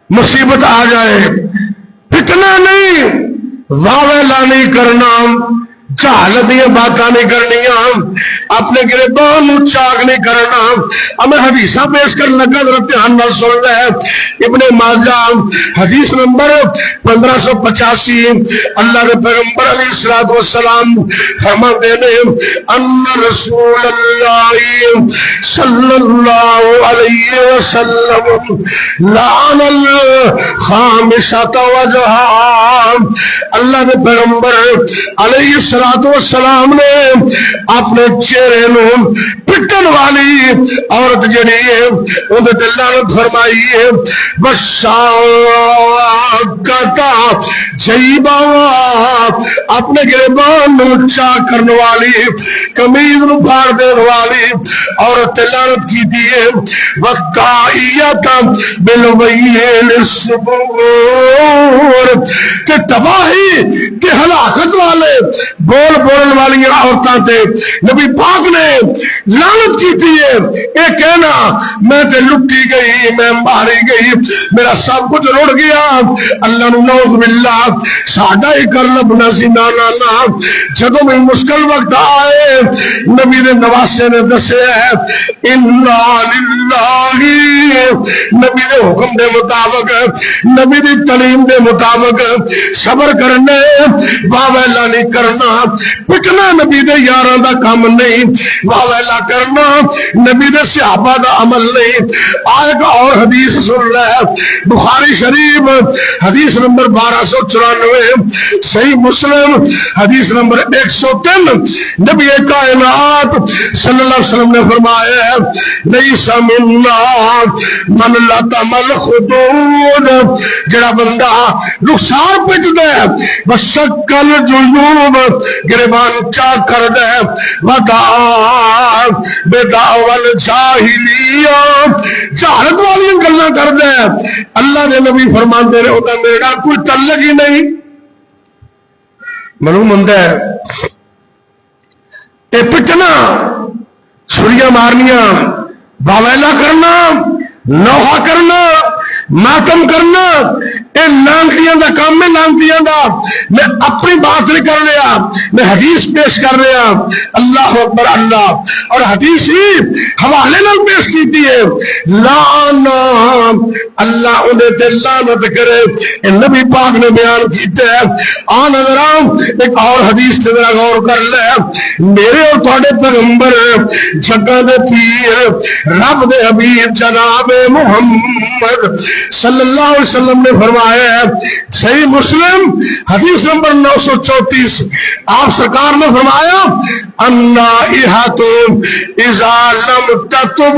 مصیبت آ جائے، فتنہ نہیں، واویلا نہیں کرنا، جہالت دیا باتاں نہیں کرنیاں، اپنے گریبان چاک نہیں کرنا۔ ہمیں حدیثہ پیش کرنا کا ذرا دھیان نہ سن رہے۔ ابن ماجہ حدیث نمبر 1585، اللہ کے پیغمبر علیہ السلام فرماتے ہیں ان رسول اللہ صلی اللہ علیہ وسلم لعن الخامسۃ وجہا، اللہ کے پیغمبر علیہ السلام نے اپنے چہرے نو پٹن والی عورت جڑی ہے اندر تے لعنت فرمائی ہے۔ وشاکتا جیبا، اپنے گریبان نو اونچا کرنے والی، قمیض نو پھاڑ دینے والی عورت تے لعنت کی دی ہے۔ وقائیت بالویل الصبور، تے تباہی تے ہلاکت والے بول بولن والی عورتاں تے نبی پاک نے لعنت کی ہے۔ اے کہنا میں تے لٹی گئی، میں ماری گئی، میرا سب کچھ رڑ گیا، اللہ نعوذ باللہ ساڈا ہی کر لبنا سی۔ نا نا نا، جدوں میں مشکل وقت آئے نبی دے نواسے نے دسے ہے انا للہ، نبی دے حکم دے مطابق، نبی دی تعلیم دے مطابق صبر کرنے، واویلا نہیں کرنا، پٹنا نبی دے یاراں دا کام نہیں، واویلا کرنا نبی دے صحابہ دا عمل نہیں۔ ایک اور حدیث سن رہا ہے، بخاری شریف حدیث نمبر 1294، صحیح مسلم حدیث نمبر 103، نبی کائنات صلی اللہ علیہ وسلم نے فرمایا ہے لیس منا من لطم الخدود، جڑا بندہ رخسار پٹ دے وشکل جیوب، گریبان چاک کر دے، ودعا بدعوال جاہلیہ، جہالت والی گلاں کر دے، اللہ دے نبی فرماندے نے اودا میرا کوئی تعلق ہی نہیں۔ معلوم ہوندا ہے اے پٹنا، چھریاں مارنیاں، واویلا کرنا، نوحہ کرنا، ماتم کرنا، اے لانتیاں دا کام ہے، لانتیاں دا۔ میں اپنی بات نہیں کر رہا، میں حدیث پیش کر رہا، اللہ اکبر اللہ، اور حدیث ہی حوالے نال پیش کیتی ہے۔ لانا اللہ انہیں تے لعنت کرے، اے نبی پاک نے بیان کیتے ہیں۔ آن حضرام ایک اور حدیث تے ذرا غور کر لے، میرے اور تھوڑے پیغمبر جگہ دے پیر رب دے حبیب جناب محمد صلی اللہ علیہ وسلم نے فرمایا ہے، صحیح مسلم حدیث نمبر 934، آپ سرکار نے فرمایا النائحۃ اذا لم تتب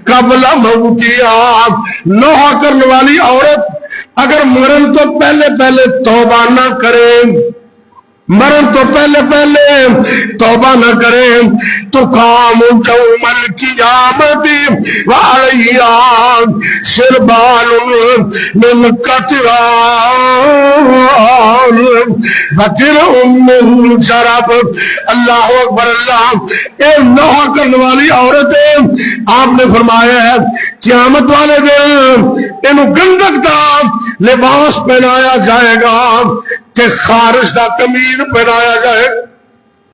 قبل موتها، نوحہ کرنے والی عورت اگر مرن تو پہلے پہلے توبہ نہ کرے، مرن تو پہلے پہلے توبہ نہ کرے تو قام یوم القیامت وعلیہا سربال من قطران وَدِرْعٌ شراب۔ اللہ اکبر اللہ، اے نوحہ کرنے والی عورت ہے، آپ نے فرمایا ہے قیامت والے دن انہوں گندک دا لباس پہنایا جائے گا کہ خارج دا قمیض پہنایا جائے گا۔